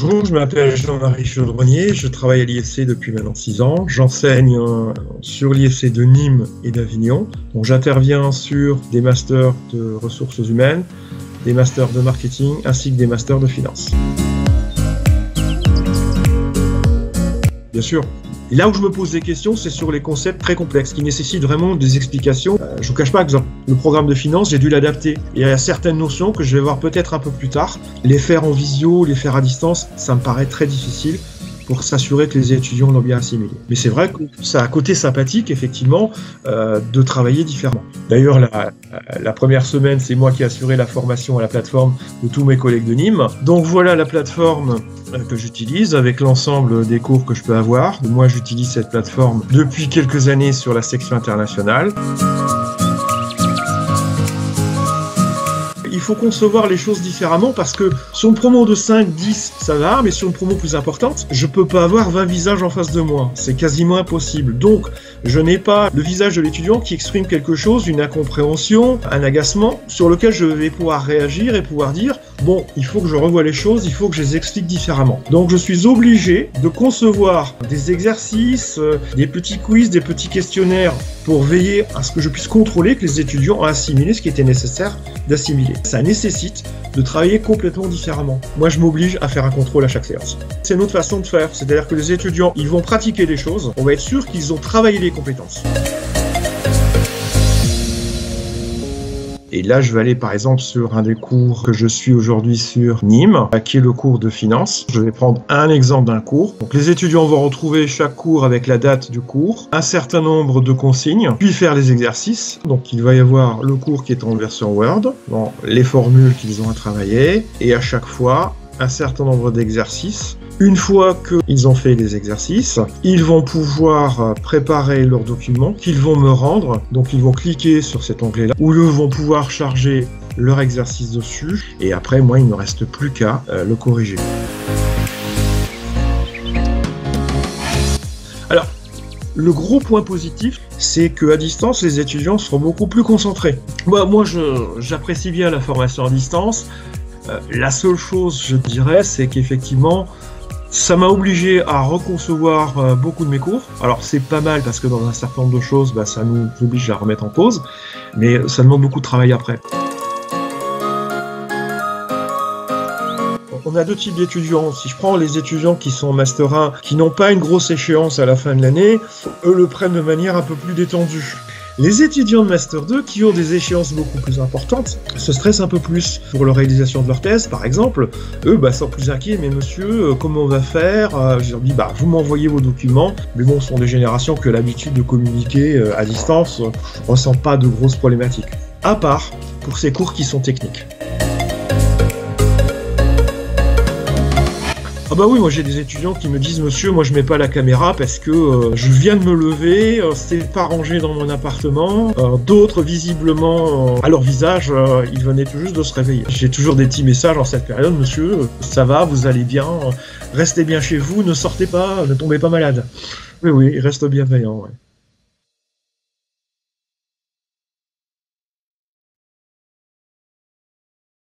Bonjour, je m'appelle Jean-Marie Chaudronnier, je travaille à l'IFC depuis maintenant 6 ans. J'enseigne sur l'IFC de Nîmes et d'Avignon. Donc j'interviens sur des masters de ressources humaines, des masters de marketing ainsi que des masters de finance. Bien sûr. Et là où je me pose des questions, c'est sur les concepts très complexes qui nécessitent vraiment des explications. Je vous cache pas, exemple, le programme de finance, j'ai dû l'adapter. Et il y a certaines notions que je vais voir peut-être un peu plus tard. Les faire en visio, les faire à distance, ça me paraît très difficile pour s'assurer que les étudiants l'ont bien assimilé. Mais c'est vrai que ça a un côté sympathique, effectivement, de travailler différemment. D'ailleurs, la première semaine, c'est moi qui ai assuré la formation à la plateforme de tous mes collègues de Nîmes. Donc voilà la plateforme que j'utilise avec l'ensemble des cours que je peux avoir. Moi, j'utilise cette plateforme depuis quelques années sur la section internationale. Il faut concevoir les choses différemment parce que sur une promo de 5, 10, ça va, mais sur une promo plus importante, je peux pas avoir 20 visages en face de moi. C'est quasiment impossible. Donc, je n'ai pas le visage de l'étudiant qui exprime quelque chose, une incompréhension, un agacement, sur lequel je vais pouvoir réagir et pouvoir dire « Bon, il faut que je revoie les choses, il faut que je les explique différemment. » Donc, je suis obligé de concevoir des exercices, des petits quiz, des petits questionnaires pour veiller à ce que je puisse contrôler que les étudiants ont assimilé ce qui était nécessaire d'assimiler. Ça nécessite de travailler complètement différemment. Moi, je m'oblige à faire un contrôle à chaque séance. C'est notre façon de faire, c'est-à-dire que les étudiants, ils vont pratiquer des choses, on va être sûr qu'ils ont travaillé les compétences. Et là, je vais aller par exemple sur un des cours que je suis aujourd'hui sur Nîmes, qui est le cours de finance. Je vais prendre un exemple d'un cours. Donc les étudiants vont retrouver chaque cours avec la date du cours, un certain nombre de consignes, puis faire les exercices. Donc il va y avoir le cours qui est en version Word, bon, les formules qu'ils ont à travailler, et à chaque fois, un certain nombre d'exercices. Une fois qu'ils ont fait les exercices, ils vont pouvoir préparer leurs documents qu'ils vont me rendre. Donc ils vont cliquer sur cet onglet-là, où ils vont pouvoir charger leur exercice dessus. Et après, moi, il ne me reste plus qu'à le corriger. Alors, le gros point positif, c'est qu'à distance, les étudiants seront beaucoup plus concentrés. Moi, j'apprécie bien la formation à distance. La seule chose, je dirais, c'est qu'effectivement, ça m'a obligé à reconcevoir beaucoup de mes cours. Alors c'est pas mal parce que dans un certain nombre de choses, ça nous oblige à remettre en cause, mais ça demande beaucoup de travail après. On a deux types d'étudiants. Si je prends les étudiants qui sont en Master 1, qui n'ont pas une grosse échéance à la fin de l'année, eux le prennent de manière un peu plus détendue. Les étudiants de Master 2 qui ont des échéances beaucoup plus importantes se stressent un peu plus pour la réalisation de leur thèse, par exemple. Eux sont plus inquiets, mais monsieur, comment on va faire? Je leur dis, vous m'envoyez vos documents. Mais bon, ce sont des générations qui ont l'habitude de communiquer à distance, ne ressentent pas de grosses problématiques. À part pour ces cours qui sont techniques. Ah bah oui, moi j'ai des étudiants qui me disent « Monsieur, moi je mets pas la caméra parce que je viens de me lever, c'est pas rangé dans mon appartement. » D'autres, visiblement, à leur visage, ils venaient tout juste de se réveiller. J'ai toujours des petits messages en cette période « Monsieur, ça va, vous allez bien, restez bien chez vous, ne sortez pas, ne tombez pas malade. » Oui, il reste bienveillant, ouais.